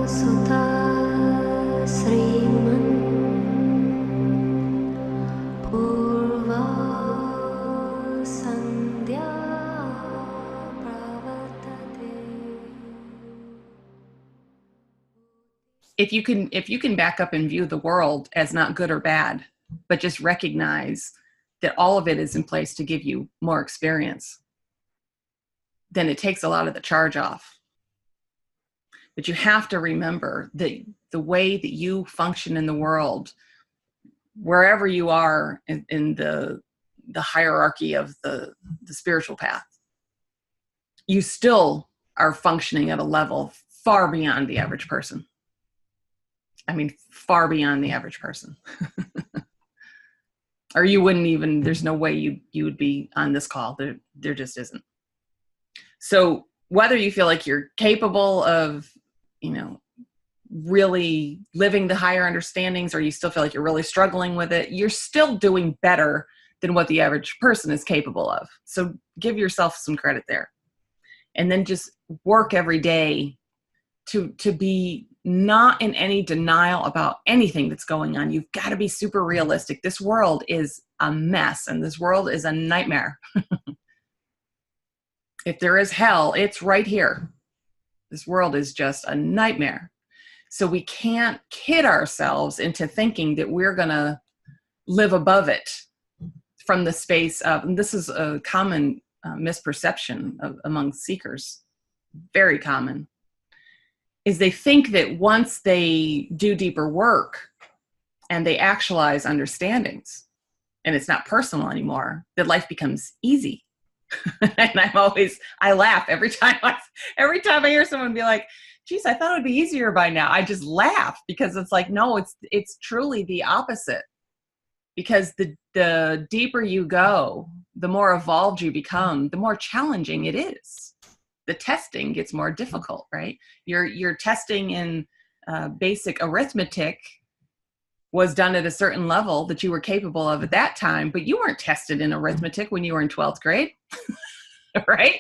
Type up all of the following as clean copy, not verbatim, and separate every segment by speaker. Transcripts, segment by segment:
Speaker 1: सुता श्रीमन् पूर्वा सन्ध्या प्रवर्तते.
Speaker 2: If you can back up and view the world as not good or bad, but just recognize that all of it is in place to give you more experience, then it takes a lot of the charge off. But you have to remember that the way that you function in the world, wherever you are in the hierarchy of the spiritual path, you still are functioning at a level far beyond the average person. I mean, far beyond the average person. Or you wouldn't even, there's no way you would be on this call. There just isn't. So whether you feel like you're capable of, really living the higher understandings, or you still feel like you're really struggling with it, you're still doing better than what the average person is capable of. So give yourself some credit there. And then just work every day to be not in any denial about anything that's going on. You've got to be super realistic. This world is a mess, and this world is a nightmare. If there is hell, it's right here. This world is just a nightmare. So we can't kid ourselves into thinking that we're going to live above it from the space of, and this is a common misperception among seekers, very common, is they think that once they do deeper work and they actualize understandings and it's not personal anymore, that life becomes easy. And I laugh every time I hear someone be like, geez, I thought it would be easier by now. I just laugh, because it's like, no, it's truly the opposite. Because the deeper you go, the more evolved you become, the more challenging it is. The testing gets more difficult, right? Your testing in basic arithmetic was done at a certain level that you were capable of at that time, but you weren't tested in arithmetic when you were in 12th grade, right?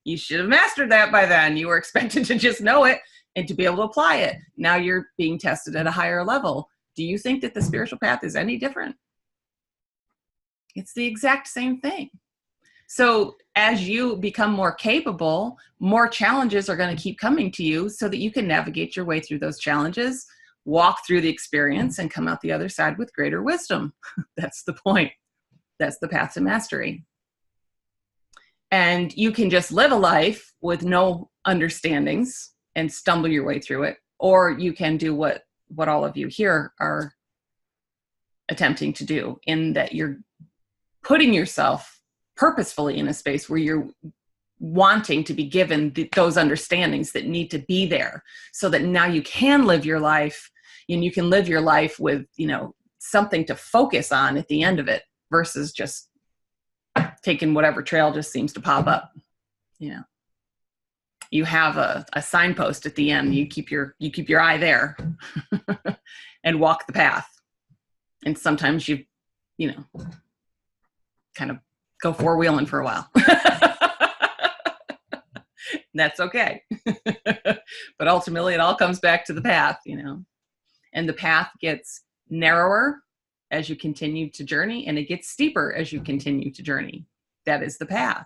Speaker 2: You should have mastered that by then. You were expected to just know it and to be able to apply it. Now you're being tested at a higher level. Do you think that the spiritual path is any different? It's the exact same thing. So as you become more capable, more challenges are going to keep coming to you so that you can navigate your way through those challenges, walk through the experience, and come out the other side with greater wisdom. That's the point. That's the path to mastery. And you can just live a life with no understandings and stumble your way through it. Or you can do what all of you here are attempting to do, in that you're putting yourself purposefully in a space where you're wanting to be given those understandings that need to be there, so that now you can live your life, and you can live your life with, something to focus on at the end of it, versus just taking whatever trail just seems to pop up. You have a signpost at the end. You keep your eye there and walk the path. And sometimes you kind of go four-wheeling for a while. That's okay. But ultimately it all comes back to the path, and the path gets narrower as you continue to journey, and it gets steeper as you continue to journey. That is the path,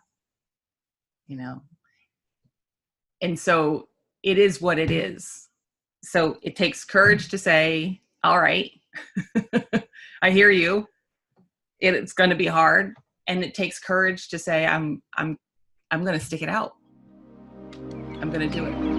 Speaker 2: And so it is what it is. So it takes courage to say, all right, I hear you. It's going to be hard. And it takes courage to say, I'm going to stick it out. I'm going to do it.